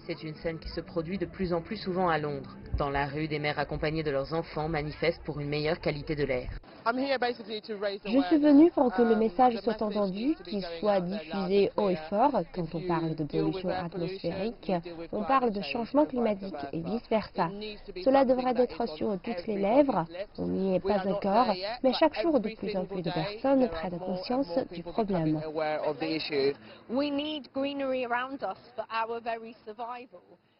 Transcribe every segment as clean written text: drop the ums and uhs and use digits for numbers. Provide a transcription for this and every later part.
C'est une scène qui se produit de plus en plus souvent à Londres. Dans la rue, des mères accompagnées de leurs enfants manifestent pour une meilleure qualité de l'air. Je suis venue pour que le message soit entendu, qu'il soit diffusé haut et fort. Quand on parle de pollution atmosphérique, on parle de changement climatique et vice-versa. Cela devrait être sur toutes les lèvres. On n'y est pas encore, mais chaque jour de plus en plus de personnes prennent conscience du problème.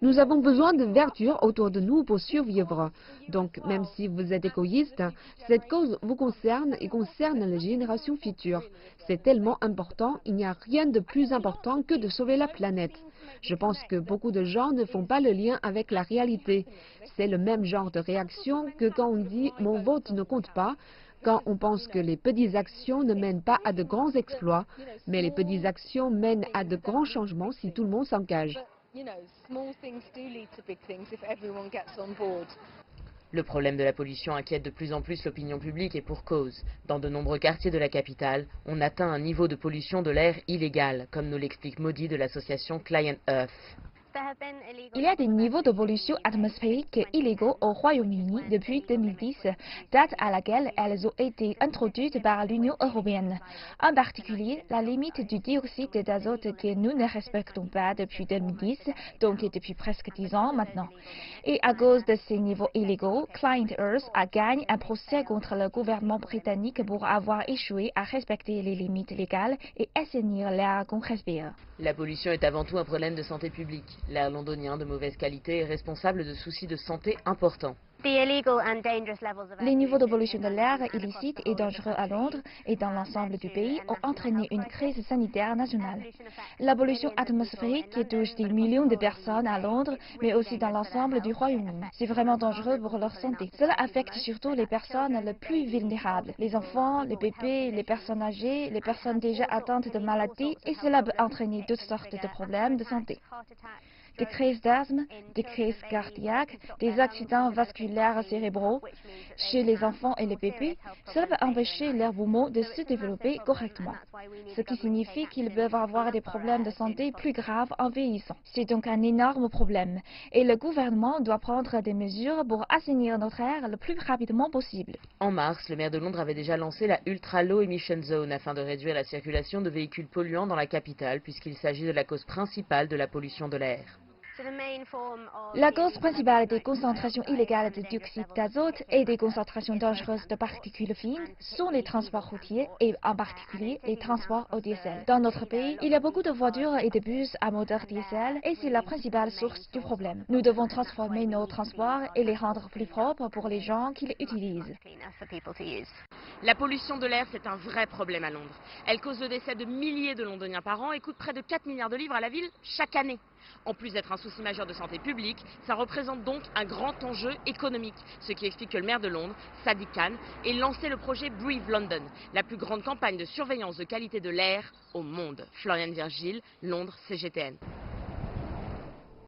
Nous avons besoin de verdure autour de nous pour survivre. Donc, même si vous êtes égoïste, cette cause vous concerne et concerne les générations futures. C'est tellement important, il n'y a rien de plus important que de sauver la planète. Je pense que beaucoup de gens ne font pas le lien avec la réalité. C'est le même genre de réaction que quand on dit « mon vote ne compte pas », quand on pense que les petites actions ne mènent pas à de grands exploits, mais les petites actions mènent à de grands changements si tout le monde s'engage. Le problème de la pollution inquiète de plus en plus l'opinion publique et pour cause. Dans de nombreux quartiers de la capitale, on atteint un niveau de pollution de l'air illégal, comme nous l'explique Maudie de l'association Client Earth. Il y a des niveaux de pollution atmosphérique illégaux au Royaume-Uni depuis 2010, date à laquelle elles ont été introduites par l'Union européenne. En particulier, la limite du dioxyde d'azote que nous ne respectons pas depuis 2010, donc depuis presque 10 ans maintenant. Et à cause de ces niveaux illégaux, Client Earth a gagné un procès contre le gouvernement britannique pour avoir échoué à respecter les limites légales et assainir l'air qu'on respire. La pollution est avant tout un problème de santé publique. L'air londonien de mauvaise qualité est responsable de soucis de santé importants. Les niveaux de pollution de l'air illicite et dangereux à Londres et dans l'ensemble du pays ont entraîné une crise sanitaire nationale. La pollution atmosphérique qui touche des millions de personnes à Londres, mais aussi dans l'ensemble du Royaume-Uni. C'est vraiment dangereux pour leur santé. Cela affecte surtout les personnes les plus vulnérables, les enfants, les bébés, les personnes âgées, les personnes déjà atteintes de maladies, et cela peut entraîner toutes sortes de problèmes de santé. Des crises d'asthme, des crises cardiaques, des accidents vasculaires cérébraux. Chez les enfants et les bébés, cela peut empêcher leurs poumons de se développer correctement, ce qui signifie qu'ils peuvent avoir des problèmes de santé plus graves en vieillissant. C'est donc un énorme problème et le gouvernement doit prendre des mesures pour assainir notre air le plus rapidement possible. En mars, le maire de Londres avait déjà lancé la Ultra Low Emission Zone afin de réduire la circulation de véhicules polluants dans la capitale puisqu'il s'agit de la cause principale de la pollution de l'air. La cause principale des concentrations illégales de dioxyde d'azote et des concentrations dangereuses de particules fines sont les transports routiers et en particulier les transports au diesel. Dans notre pays, il y a beaucoup de voitures et de bus à moteur diesel et c'est la principale source du problème. Nous devons transformer nos transports et les rendre plus propres pour les gens qui les utilisent. La pollution de l'air, c'est un vrai problème à Londres. Elle cause le décès de milliers de Londoniens par an et coûte près de 4 milliards de livres à la ville chaque année. En plus d'être un souci majeur de santé publique, ça représente donc un grand enjeu économique, ce qui explique que le maire de Londres, Sadiq Khan, ait lancé le projet Breathe London, la plus grande campagne de surveillance de qualité de l'air au monde. Floriane Virgile, Londres, CGTN.